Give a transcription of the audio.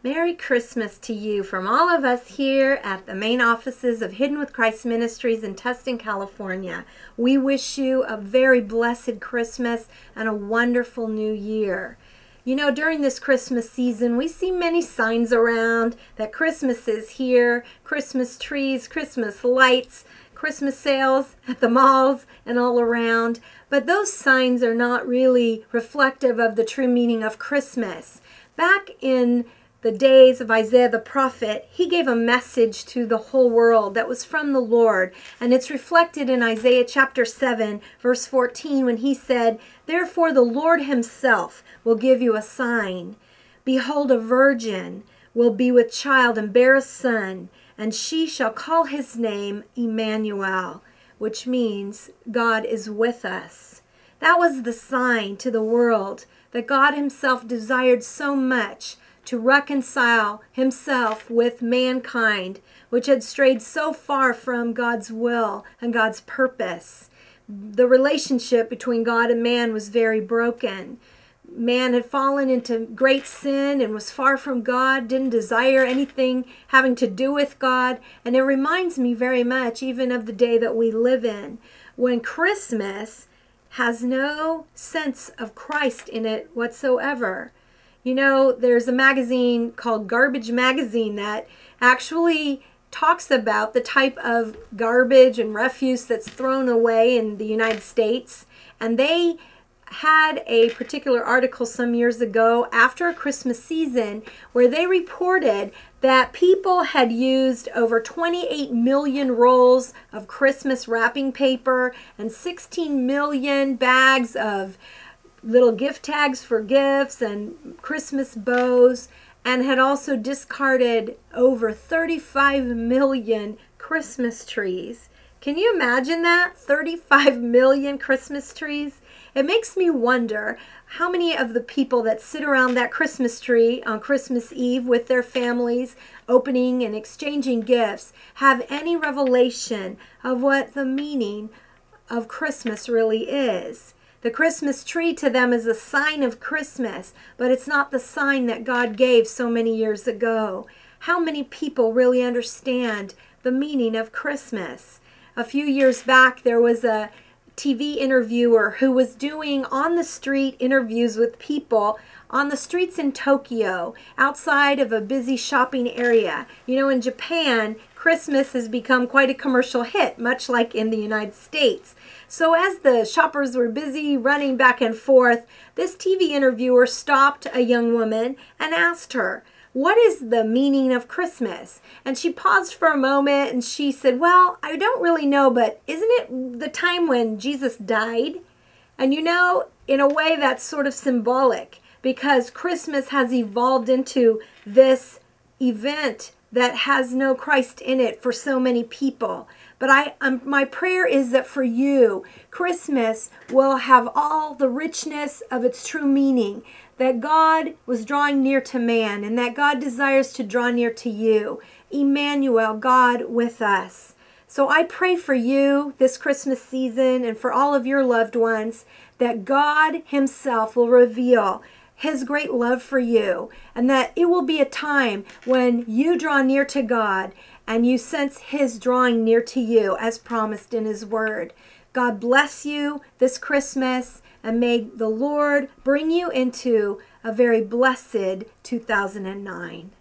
Merry Christmas to you from all of us here at the main offices of Hidden With Christ Ministries in Tustin, California. We wish you a very blessed Christmas and a wonderful new year. You know, during this Christmas season, we see many signs around that Christmas is here. Christmas trees, Christmas lights, Christmas sales at the malls and all around. But those signs are not really reflective of the true meaning of Christmas. Back in the days of Isaiah the prophet, he gave a message to the whole world that was from the Lord. And it's reflected in Isaiah chapter 7, verse 14, when he said, "Therefore the Lord himself will give you a sign. Behold, a virgin will be with child and bear a son, and she shall call his name Emmanuel," which means God is with us. That was the sign to the world that God himself desired so much to reconcile himself with mankind, which had strayed so far from God's will and God's purpose. The relationship between God and man was very broken. Man had fallen into great sin and was far from God, didn't desire anything having to do with God. And it reminds me very much even of the day that we live in, when Christmas has no sense of Christ in it whatsoever. You know, there's a magazine called Garbage Magazine that actually talks about the type of garbage and refuse that's thrown away in the United States. And they had a particular article some years ago after a Christmas season where they reported that people had used over 28 million rolls of Christmas wrapping paper and 16 million bags of little gift tags for gifts and Christmas bows, and had also discarded over 35 million Christmas trees. Can you imagine that? 35 million Christmas trees? It makes me wonder how many of the people that sit around that Christmas tree on Christmas Eve with their families, opening and exchanging gifts, have any revelation of what the meaning of Christmas really is. The Christmas tree to them is a sign of Christmas, but it's not the sign that God gave so many years ago. How many people really understand the meaning of Christmas? A few years back, there was a TV interviewer who was doing on-the-street interviews with people on the streets in Tokyo, outside of a busy shopping area. You know, in Japan, Christmas has become quite a commercial hit, much like in the United States. So as the shoppers were busy running back and forth, this TV interviewer stopped a young woman and asked her, "What is the meaning of Christmas?" And she paused for a moment and she said, "Well, I don't really know, but isn't it the time when Jesus died?" And you know, in a way that's sort of symbolic, because Christmas has evolved into this event that has no Christ in it for so many people. But my prayer is that for you, Christmas will have all the richness of its true meaning, that God was drawing near to man and that God desires to draw near to you. Emmanuel, God with us. So I pray for you this Christmas season and for all of your loved ones that God himself will reveal his great love for you, and that it will be a time when you draw near to God and you sense his drawing near to you as promised in his word. God bless you this Christmas, and may the Lord bring you into a very blessed 2009.